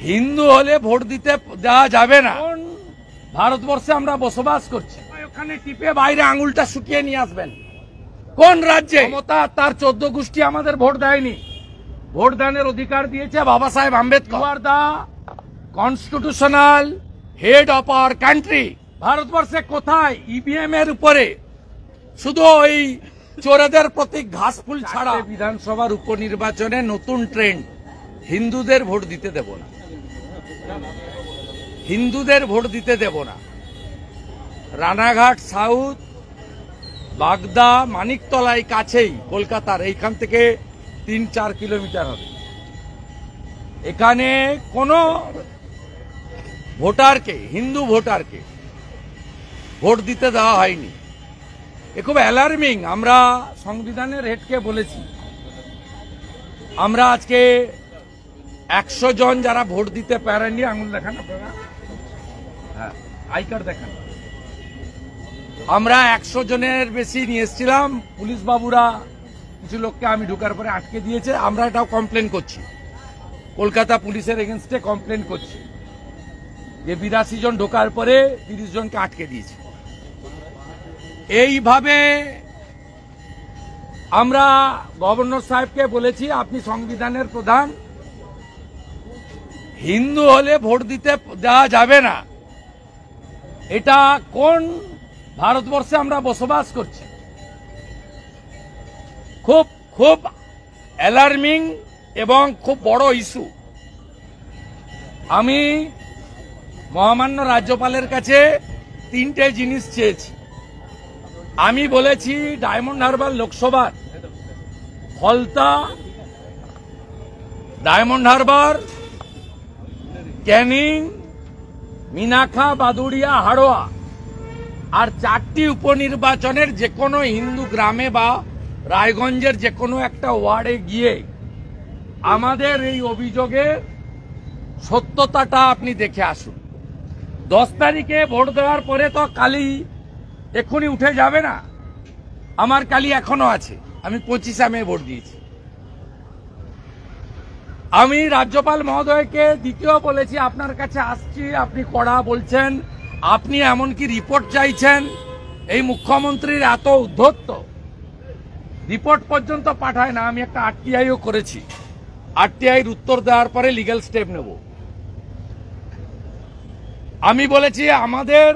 হিন্দু হলে ভোট দিতে দেওয়া যাবে না। ভারতবর্ষে আমরা বসবাস করছি, ওখানে টিপে বাইরে আঙুলটা শুকিয়ে নিয়ে আসবেন। কোন রাজ্যে মমতা তার 14 গোষ্ঠী আমাদের ভোট দেয়নি? ভোট দানের অধিকার দিয়েছে বাবা সাহেব আম্বেদকর। আর the constitutional head of our country. ভারতবর্ষে কোথায় ইভিএম এর উপরে শুধু ওই চোরেদের প্রতীক ঘাস ফুল ছাড়া? বিধানসভার উপনির্বাচনে নতুন ট্রেন্ড, হিন্দুদের ভোট দিতে দেব না, হিন্দুদের ভোট দিতে দেব না। রানাঘাট সাউথ, বাগদা, মানিকতলাই কাছেই কলকাতার, এইখান থেকে 3-4 কিলোমিটার হবে। এখানে কোনো ভোটারকে, হিন্দু ভোটারকে ভোট দিতে দেওয়া হয়নি। এ খুব অ্যালার্মিং। আমরা সংবিধানের হেডকে বলেছি, আমরা আজকে 100 জন যারা ভোট দিতে পারেননি, আঙুল দেখান আপনারা, হ্যাঁ আই কার্ড দেখান, আমরা 100 জনের বেশি নিয়ে এসেছিলাম। পুলিশ বাবুরা কিছু লোককে আমি ঢোকার পরে আটকে দিয়েছে। আমরা এটাও কমপ্লেন করছি, কলকাতা পুলিশের এগেনস্টে কমপ্লেন করছি যে 82 জন ঢোকার পরে 30 জনকে আটকে দিয়েছে। এইভাবে আমরা গভর্নর সাহেবকে বলেছি, আপনি সংবিধানের প্রধান, হিন্দু হলে ভোট দিতে দেওয়া যাবে না। এটা কোন ভারতবর্ষে আমরা বসবাস করছি? খুব খুব অ্যালার্মিং এবং খুব বড় ইস্যু। আমি মহামান্য রাজ্যপালের কাছে 3টে জিনিস চেয়েছি। আমি বলেছি ডায়মন্ড হারবার লোকসভার ফলতা, ডায়মন্ড হারবার, ক্যানিং, মিনাখা, বাদুড়িয়া, হাড়োয়া আর 4টি উপনির্বাচনের যে কোনো হিন্দু গ্রামে বা রায়গঞ্জের যে কোনো একটা ওয়ার্ডে গিয়ে আমাদের এই অভিযোগের সত্যতাটা আপনি দেখে আসুন। 10 তারিখে ভোট দেওয়ার পরে তো কালি এক্ষুনি উঠে যাবে না। আমার কালি এখনো আছে, আমি 25 মে ভোট দিয়েছি। আমি রাজ্যপাল মহোদয়কে দ্বিতীয় বলেছি, আপনার কাছে আসছি, আপনি কড়া বলছেন, আপনি এমনকি রিপোর্ট চাইছেন। এই মুখ্যমন্ত্রীর এত উদ্ধত্ত, রিপোর্ট পর্যন্ত পাঠায় না। আমি একটা আরটিআইও করেছি, আরটিআইর উত্তর দেওয়ার পরে লিগ্যাল স্টেপ নেব। আমি বলেছি আমাদের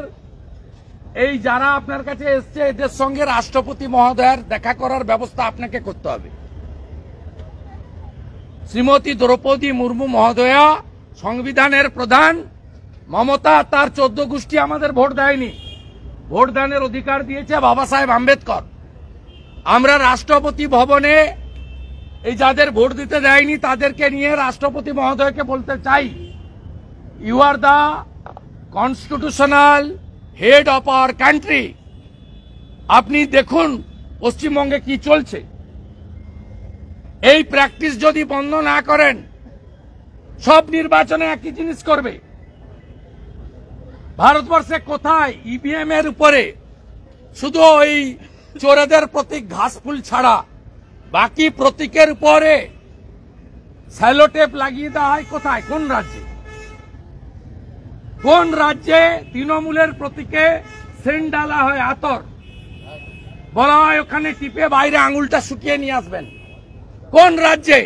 এই যারা আপনার কাছে এসছে এদের সঙ্গে রাষ্ট্রপতি মহোদয়ের দেখা করার ব্যবস্থা আপনাকে করতে হবে। শ্রীমতী দ্রৌপদী মুর্মু মহোদয়া সংবিধানের প্রধান, মমতা তার 14 গোষ্ঠী আমাদের ভোট দেয়নি। ভোট দানের অধিকার দিয়েছে বাবা সাহেব আম্বেদকর। আমরা রাষ্ট্রপতি ভবনে এই যাদের ভোট দিতে দেয়নি তাদেরকে নিয়ে রাষ্ট্রপতি মহোদয়কে বলতে চাই, you are the constitutional head of our country. আপনি দেখুন পশ্চিমবঙ্গে কি চলছে। এই প্র্যাকটিস যদি বন্ধ না করেন, সব নির্বাচনে একই জিনিস করবে। ভারতবর্ষে কোথায় ইভিএম এর উপরে শুধু ওই চোরেদের প্রতীক ঘাস ফুল ছাড়া বাকি প্রতীকের উপরে স্যালোটেপ লাগিয়ে দেওয়া হয়? কোথায়, কোন রাজ্যে? কোন রাজ্যে তৃণমূলের প্রতীকে সেন্ট ডালা হয়, আতর বলা হয় ওখানে টিপে বাইরে আঙুলটা শুকিয়ে নিয়ে আসবেন? কোন রাজ্যে?